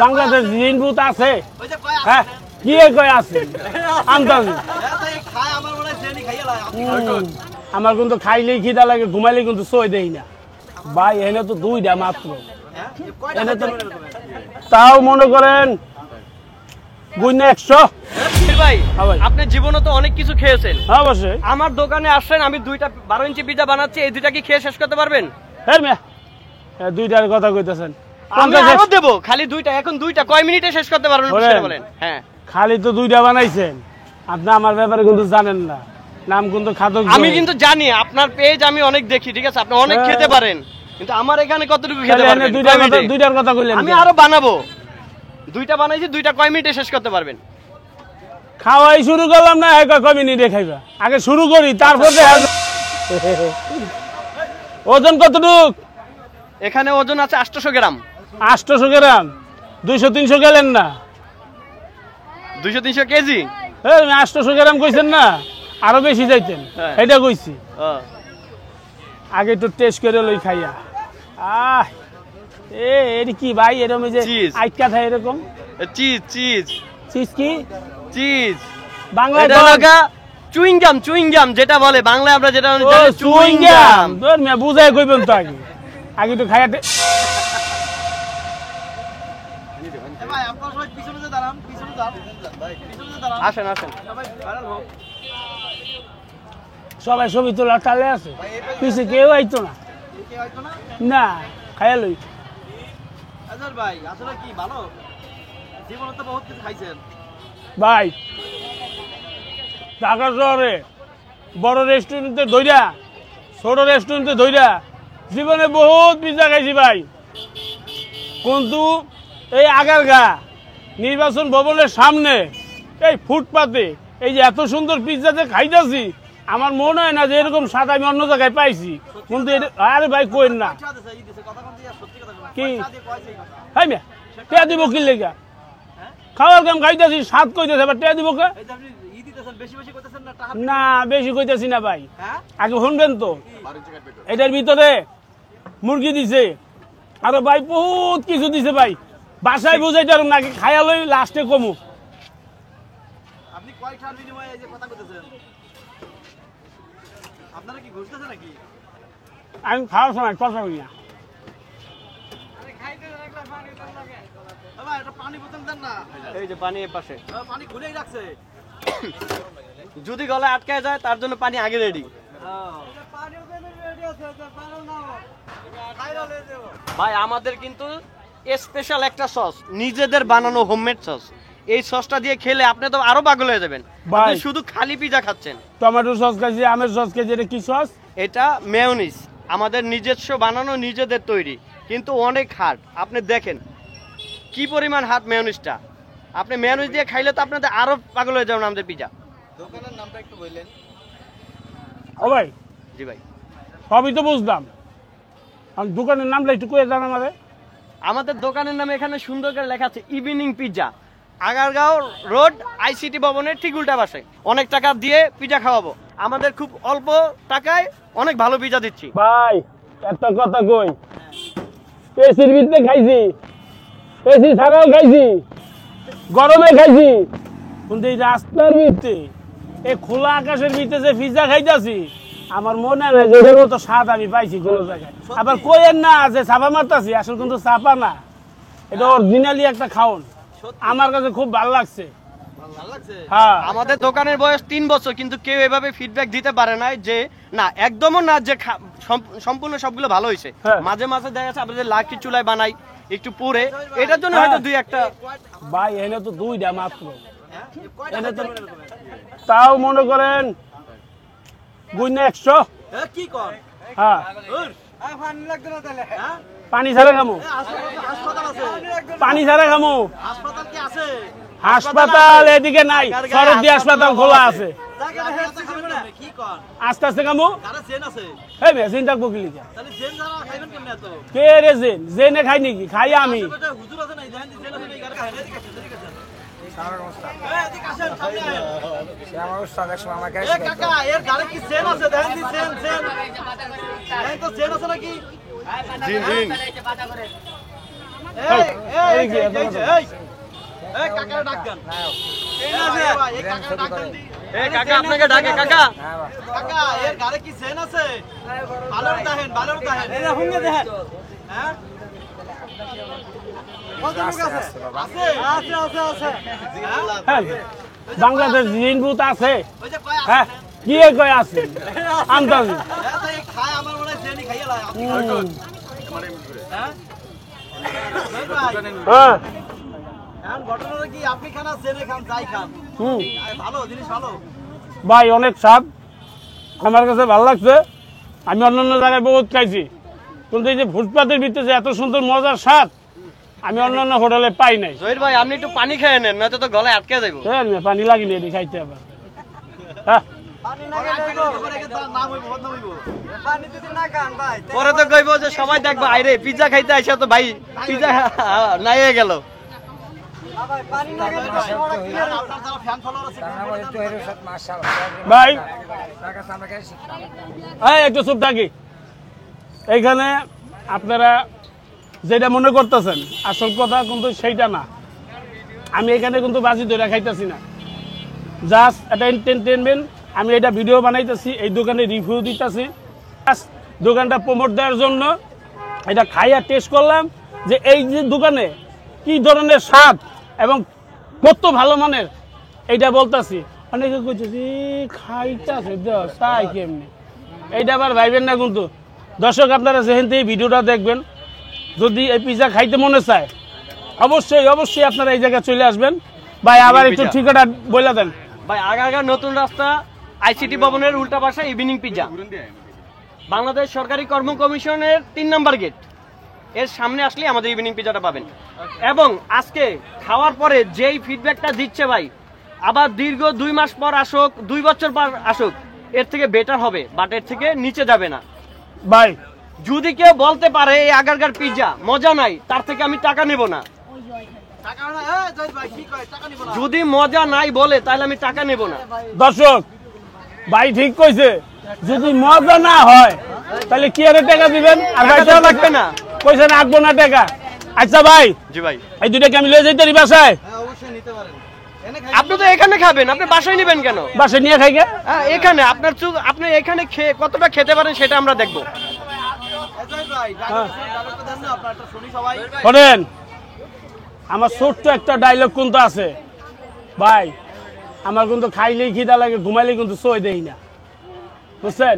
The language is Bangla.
বাংলাদেশ ঋণ বুথ আছে হ্যাঁ কি কয় আছে আন্দাজি আমার কিন্তু খাইলেই খিদা লাগে ঘুমাইলে কিন্তু সই দেই না ভাই এনে তো দুইটা মাত্র এনে তো তাও মনে করেন গুইনা 100 ভাই আপনি জীবনে তো অনেক কিছু খেয়েছেন অবশ্যই আমার দোকানে আসছেন আমি দুইটা 12 ইঞ্চি পিজা বানাচ্ছি এই দুইটা কি খেয়ে শেষ করতে পারবেন হ্যাঁ মিয়া দুইটার কথা কইতেছেন আমি আরো দেব খালি দুইটা এখন দুইটা কয় মিনিটে শেষ করতে পারবেন সেটা বলেন হ্যাঁ খালি তো দুইটা বানাইছেন আপনি আমার ব্যাপারে কিন্তু জানেন না নাম কিন্তু খাদক আমি কিন্তু জানি আপনার পেজ আমি অনেক দেখি ঠিক আছে আপনি অনেক খেতে পারেন কিন্তু আমার এখানে কতটুকু খেতে পারবেন দুইটার কথা কইলেন আমি আরো বানাবো দুইটা বানাইছি দুইটা কয় মিনিটে শেষ করতে পারবেন খাওয়াই শুরু করলাম না কয় মিনিটে খাইবা আগে শুরু করি তারপর ওজন কতটুক এখানে ওজন আছে 800 গ্রাম 800 গ্রাম 200-300 গেলেন না 200-300 কেজি 800 গ্রাম কইছেন না আরো বেশি যাইতেন এটা কইছি আগে একটু টেস্ট করে লই খাইয়া এর কি ভাই এরকম যে আইকা থাকে এরকম চিজ চিজ চিজ কি চিজ বাংলায় লাগা চুইং গাম যেটা বলে বাংলায় আমরা যেটা জানি চুইং গাম ধর মে বুঝাই কইবেন তো আগে আগে তো খাইয়া ভাই আপনারা সবাই পিছনে দাঁড়ান পিছনে দাঁড়ান আসেন আসেন সবাই ভাইরাল হোক সবাই ছবি তোলার তালে আছে পিছে কেউ আইতো না না খাইয়া লই আজর ভাই আসলে কি ভালো জীবনে তো বহুত কিছু খাইছেন ভাই ঢাকা শহরে বড় রেস্টুরেন্টে ধইরা ছোট রেস্টুরেন্টে ধইরা জীবনে বহুত পিজা খাইছি ভাই কিন্তু এই আগারগা নির্বাচন ভবনের সামনে এই ফুটপাতে এই যে এত সুন্দর পিজ্জাতে খাইতেছি আমার মনে হয় না যে এরকম স্বাদ আমি অন্য জায়গায় পাইছি কিন্তু আরে ভাই কইন না কি হাই মিয়া টিয়া দিব কি লেগা খাওয়ার কাম খাইতেছি স্বাদ কইতেছে আবার টিয়া দিব কে না বেশি কইতেছি না ভাই আগে শুনবেন তো এটার ভিতরে মুরগি দিছে আরো ভাই বহুত কিছু দিছে ভাই বাসায় বুঝাইতে পারুন নাকি খাইয়া লই লাস্টে কমু আপনি কয়টার বিনিময়ে এই যে কথা কইতেছেন আপনারা কি ঘুরতেছেন নাকি আমি খাওয়ার সময় কথা কই না আরে খাইতে লাগলে পানি দেন লাগে বাবা এটা পানি বোতল দেন না এই যে পানি এর পাশে পানি খুলেই রাখছে যদি গলায় আটকায় যায় তার জন্য পানি আগে রেডি ভাই আমাদের কিন্তু স্পেশাল একটা সস নিজেদের বানানো হোমমেড সস এই সসটা দিয়ে খেলে আপনি তো আরো পাগল হয়ে যাবেন আপনি শুধু খালি পিজা খাচ্ছেন টমেটো সস খাইছি আমের সস খাইছি এটা কি সস এটা মেয়োনিজ আমাদের নিজস্ব বানানো নিজেদের তৈরি কিন্তু অনেক হার্ড আপনি দেখেন কি পরিমাণ হার্ড মেয়োনিজটা আপনি মেয়োনিজ দিয়ে খাইলে তো আপনাদের আরো পাগল হয়ে যাবেন আমাদের পিজা দোকানের নামটা একটু বললেন ও ভাই জি ভাই সবই তো বুঝলাম আর দোকানের নামটা একটু কয়ে জানা আমাদের দোকানের নামে এখানে সুন্দর করে লেখা আছে evening pizza Agargaon road ICT ভবনের ঠিক উল্টা পাশে অনেক টাকা দিয়ে পিজা খাওয়াবো আমাদের খুব অল্প টাকায় অনেক ভালো পিজা দিচ্ছি ভাই একটা কথা কই এসির ভিতরে খাইছি এসি ছাড়াও খাইছি গরমে খাইছি কিন্তু এই রাস্তার ভিতরে এই খোলা আকাশের ভিতরে যে পিজা খাইতেছি আমার মনে হয় যে এর মতো স্বাদ আমি পাইছি কোনো জায়গায় আবার কইেন না যে চাপা মারতাছি আসলে কিন্তু চাপা না এটা অরিজিনালি একটা খাওন আমার কাছে খুব ভালো লাগছে হ্যাঁ আমাদের দোকানের বয়স 3 বছর কিন্তু কেউ এভাবে ফিডব্যাক দিতে পারে না যে না একদমও না যে সম্পূর্ণ সবগুলো ভালো হয়েছে মাঝে মাঝে দেখা যাচ্ছে আপনাদের লাকি চুলায় বানাই একটু পুড়ে এটার জন্য হয়তো দুই একটা ভাই এনে তো দুইটা মাত্র এনে তো তাও মনে করেন গুইনা 100 কি কর হ্যাঁ পানি লাগবে না তাহলে পানি ছাড়া খামু হাসপাতাল আছে পানি ছাড়া খামু হাসপাতাল কি আছে হাসপাতাল এদিকে নাই সরদি হাসপাতাল খোলা আছে কি কর আস্তে আস্তে খামু আরে জেন আছে এই মেশিন ডাকবো কি লিখা তাহলে জেন যারা খাইবেন কেমনে এত কে রে জেনে খাই নাকি খাই আমি হুজুর আছে না জেন জেন আছে না এই গাড়ি খাই না এদিকে আসেন সামনে ওস্তাদ এদিকে আসেন সামনে আমার ওস্তাদ একসময় আমার কাছে কাকা এর গাড়ি কি জেন আছে দেখেন দি জেন জেন এই তো জেন আছে নাকি জিন জিন এই কি এত কথা? এই কাকা আপনাকে ডাকে কাকা হ্যাঁ, বাংলাদেশ জিন বুথ আছে হ্যাঁ কি কয় আছে আন্দাজি হ্যাঁ ভাই অনেক স্বাদ আমার কাছে ভালো লাগছে আমি অন্যান্য জায়গায় বহুত খাইছি কিন্তু এই যে ফুটপাতের ভিতরে এত সুন্দর মজার স্বাদ আমি অন্যান্য হোটেলে পাই নাই জহির ভাই আপনি একটু পানি খেয়ে নেন নয়তো তো গলায় আটকে যাবো হ্যাঁ পানি লাগিনি এটি খাইতে আবার হ্যাঁ পরে তো কইবো যে সবাই দেখবো আইরে পিজ্জা খাইতে আইসা তো ভাই পিজ্জা নাই হয়ে গেল ভাই হ্যাঁ একটু চুপ থাকি এইখানে আপনারা যেটা মনে করতেছেন আসল কথা কিন্তু সেইটা না আমি এখানে কিন্তু বাজি ধরে খাইতেছি না জাস্ট একটা এন্টারটেনমেন্ট আমি এটা ভিডিও বানাইতেছি এই দোকানে রিভিউ দিতেছি দোকানটা প্রমোট দেওয়ার জন্য এটা খাইয়া টেস্ট করলাম যে এই যে দোকানে কি ধরনের স্বাদ এবং কত ভালো মানের এইটা বলতেছি অনেকে কইছে যে খাইতেছে তাই কেমনি এইটা আবার ভাইবেন না কিন্তু দর্শক আপনারা যেখান থেকে ভিডিওটা দেখবেন যদি এই পিজা খাইতে মনে চায় অবশ্যই অবশ্যই আপনারা এই জায়গায় চলে আসবেন ভাই আবার একটু ঠিকানা বলে দেন ভাই আগারগাঁও নতুন রাস্তা আইসিটি ভবনের উল্টা পাশে ইভিনিং পিজ্জা বাংলাদেশ সরকারি কর্ম কমিশনের 3 নম্বর গেট এর সামনে আসলে আমাদের ইভিনিং পিজ্জাটা পাবেন এবং আজকে খাওয়ার পরে যেই ফিডব্যাকটা দিচ্ছে ভাই আবার দীর্ঘ 2 মাস পর আসুক 2 বছর পর আসুক এর থেকে বেটার হবে বাট এর থেকে নিচে যাবে না ভাই যদি কেউ বলতে পারে এই আগারগাঁর পিজ্জা মজা নাই তার থেকে আমি টাকা নেব না যদি মজা নাই বলে তাহলে আমি টাকা নেব না দর্শক ভাই ঠিক কইছে যদি মজা না হয় তাহলে কি আরে টাকা দিবেন আর ভাই টাকা লাগবে না কইছে না আঁকবো না টাকা আচ্ছা ভাই জি ভাই এই দুইটাকে আমি লয়ে যাইতে পারি বাসায় আপনি তো এখানে খাবেন আপনি বাসায় নেবেন কেন বাসায় নিয়ে খাই গে হ্যাঁ এখানে আপনার চুক আপনি এখানে খেয়ে কতটা খেতে পারেন সেটা আমরা দেখবো শোনেন আমার ছোট্ট একটা ডায়লগ কিন্তু আছে ভাই আমার কিন্তু খাইলেই খিদা লাগে ঘুমাইলেই কিন্তু সই দেই না বুঝছেন